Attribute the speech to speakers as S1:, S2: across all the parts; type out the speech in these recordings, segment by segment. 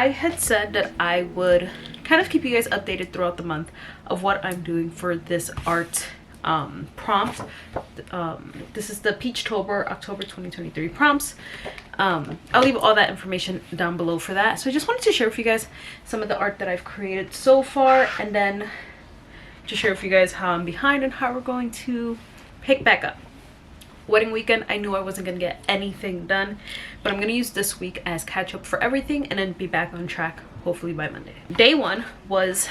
S1: I had said that I would kind of keep you guys updated throughout the month of what I'm doing for this art prompt. This is the Peachtober October 2023 prompts. I'll leave all that information down below for that. So I just wanted to share with you guys some of the art that I've created so far, and then to share with you guys how I'm behind and how we're going to pick back up. Wedding weekend, I knew I wasn't gonna get anything done, but I'm gonna use this week as catch up for everything and then be back on track hopefully by Monday. Day one was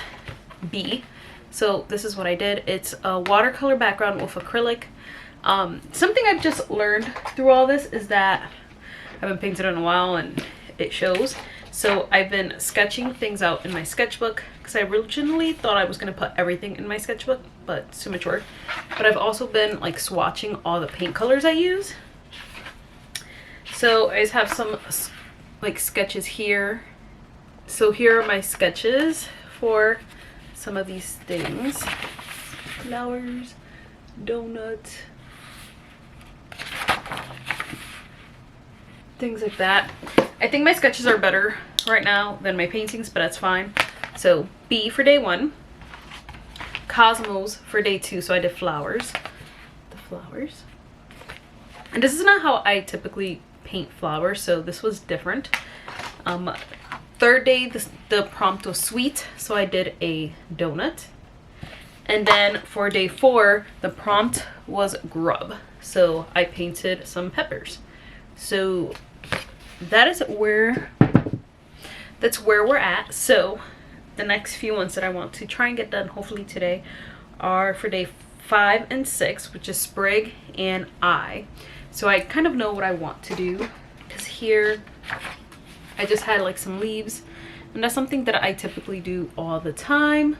S1: B. So this is what I did. It's a watercolor background with acrylic. Something I've just learned through all this is that I haven't painted in a while and it shows. So I've been sketching things out in my sketchbook because I originally thought I was going to put everything in my sketchbook, but it's too much work. But I've also been like swatching all the paint colors I use. So I just have some like sketches here. So here are my sketches for some of these things. Flowers, donuts, things like that. I think my sketches are better right now than my paintings, but that's fine. So B for day one, cosmos for day two. So I did flowers, the flowers. And this is not how I typically paint flowers, so this was different. Third day, the prompt was sweet, so I did a donut. And then for day four, the prompt was grub, so I painted some peppers. So that's where we're at. So the next few ones that I want to try and get done hopefully today are for day 5 and 6, which is sprig and eye. So I kind of know what I want to do, because here I just had like some leaves, and that's something that I typically do all the time,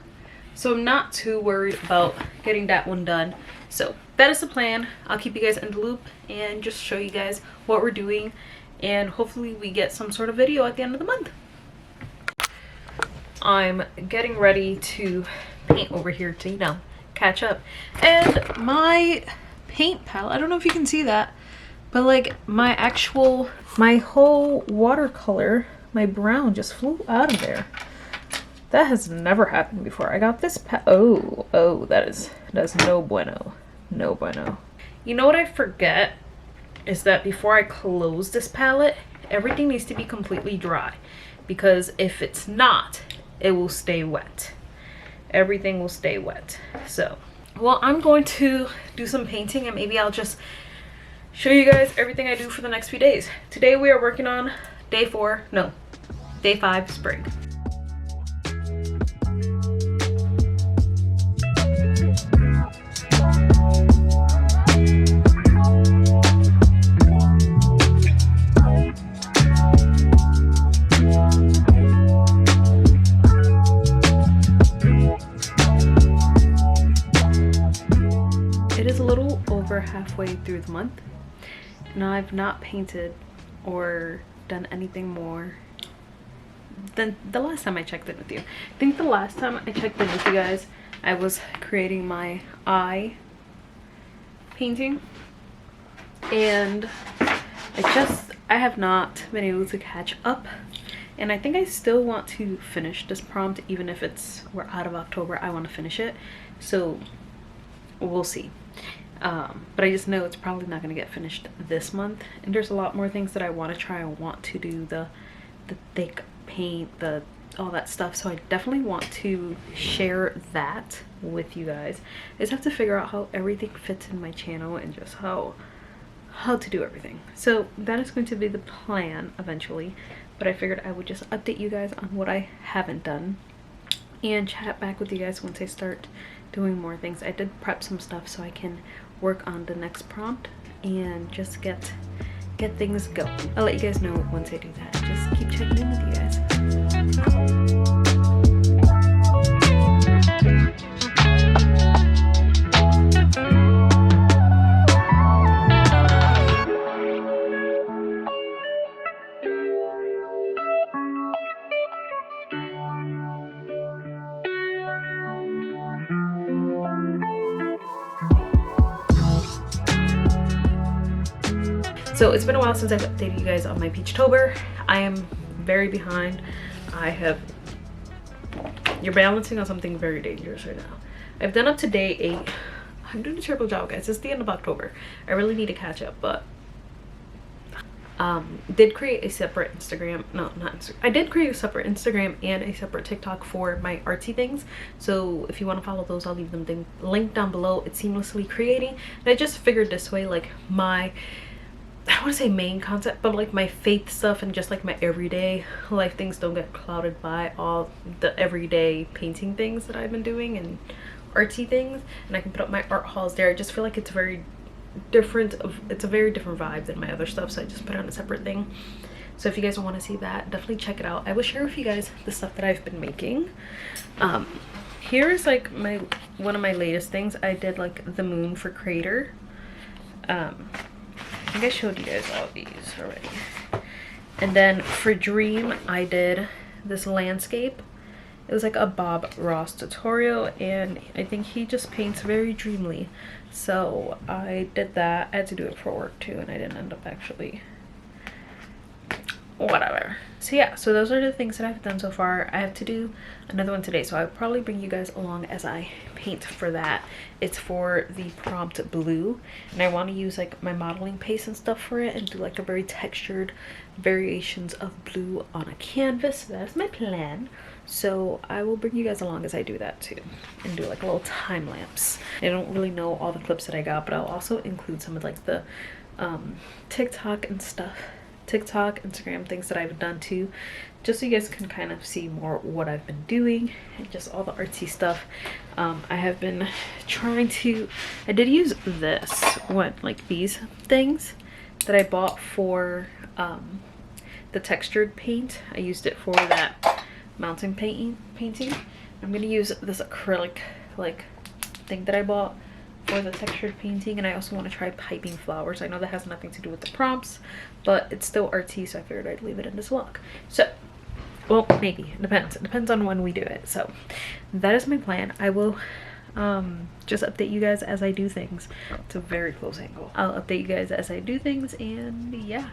S1: so I'm not too worried about getting that one done. So that is the plan. I'll keep you guys in the loop and just show you guys what we're doing, and hopefully we get some sort of video at the end of the month. I'm getting ready to paint over here to, you know, catch up. And my paint palette, I don't know if you can see that, but like my whole watercolor, my brown just flew out of there. That has never happened before. I got this oh, that's no bueno. No bueno. You know what I forget is that before I close this palette, everything needs to be completely dry, because if it's not, it will stay wet. Everything will stay wet. So, well, I'm going to do some painting, and maybe I'll just show you guys everything I do for the next few days. Today we are working on day 5 spring. It is a little over halfway through the month, and I've not painted or done anything more than the last time I checked in with you. I think the last time I checked in with you guys, I was creating my eye painting, and I have not been able to catch up, and I think I still want to finish this prompt. Even if we're out of October, I want to finish it, so we'll see. But I just know it's probably not going to get finished this month, and there's a lot more things that I want to try. I want to do the thick paint, all that stuff, so I definitely want to share that with you guys. I just have to figure out how everything fits in my channel and just how to do everything. So that is going to be the plan eventually, but I figured I would just update you guys on what I haven't done and chat back with you guys once I start doing more things. I did prep some stuff so I can work on the next prompt and just get things going. I'll let you guys know once I do that. Just keep checking in with you guys. So it's been a while since I've updated you guys on my Peachtober. I am very behind You're balancing on something very dangerous right now. I've done up to day 8. I'm doing a terrible job, guys. It's the end of October. I really need to catch up, but did create a separate Instagram. No, not Instagram. I did create a separate Instagram and a separate TikTok for my artsy things. So if you want to follow those, I'll leave them linked down below. It's seamlessly creating. And I just figured this way, like my, I don't want to say main concept, but like my faith stuff and just like my everyday life things don't get clouded by all the everyday painting things that I've been doing and artsy things. And I can put up my art hauls there. I just feel like it's very different. It's a very different vibe than my other stuff, so I just put it on a separate thing. So if you guys want to see that, definitely check it out. I will share with you guys the stuff that I've been making. Here's like one of my latest things. I did like the moon for Crater. I think I showed you guys all these already. And then for Dream, I did this landscape. It was like a Bob Ross tutorial, and I think he just paints very dreamily. So I did that. I had to do it for work too, and I didn't end up actually, whatever. So yeah, so those are the things that I've done so far. I have to do another one today, so I'll probably bring you guys along as I paint for that. It's for the prompt blue, and I want to use like my modeling paste and stuff for it and do like a very textured variations of blue on a canvas. That's my plan. So I will bring you guys along as I do that too, and do like a little time lapse. I don't really know all the clips that I got, but I'll also include some of like the TikTok and stuff, TikTok, Instagram things that I've done too, just so you guys can kind of see more what I've been doing and just all the artsy stuff. I have been trying to, I did use this one, like these things that I bought for the textured paint. I used it for that mountain painting. I'm gonna use this acrylic like thing that I bought for the textured painting, and I also want to try piping flowers. I know that has nothing to do with the prompts, but it's still artsy, so I figured I'd leave it in this vlog. So, well, maybe it depends on when we do it. So that is my plan. I will just update you guys as I do things. It's a very close angle. I'll update you guys as I do things, and yeah.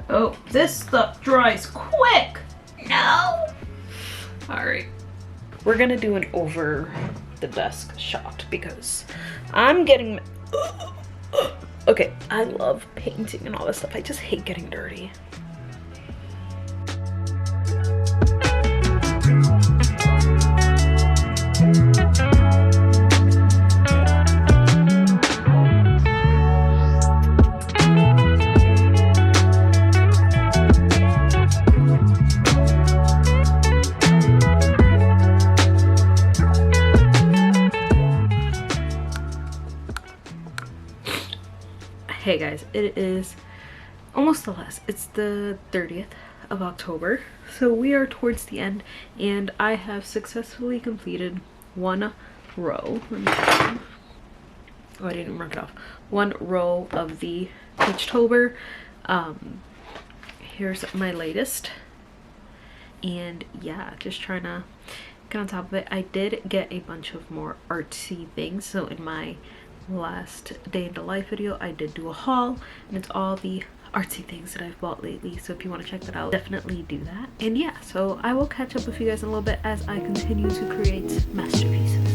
S1: Oh, this stuff dries quick. No. All right, we're gonna do an over the desk shot because I'm getting okay. I love painting and all this stuff. I just hate getting dirty. Hey guys, it is almost the last. It's the 30th of October, so we are towards the end, and I have successfully completed one row. Oh, I didn't mark it off. One row of the Peachtober. Here's my latest, and yeah, just trying to get on top of it. I did get a bunch of more artsy things, so in my last day in the life video I did do a haul, and it's all the artsy things that I've bought lately, so if you want to check that out, definitely do that. And yeah, so I will catch up with you guys in a little bit as I continue to create masterpieces.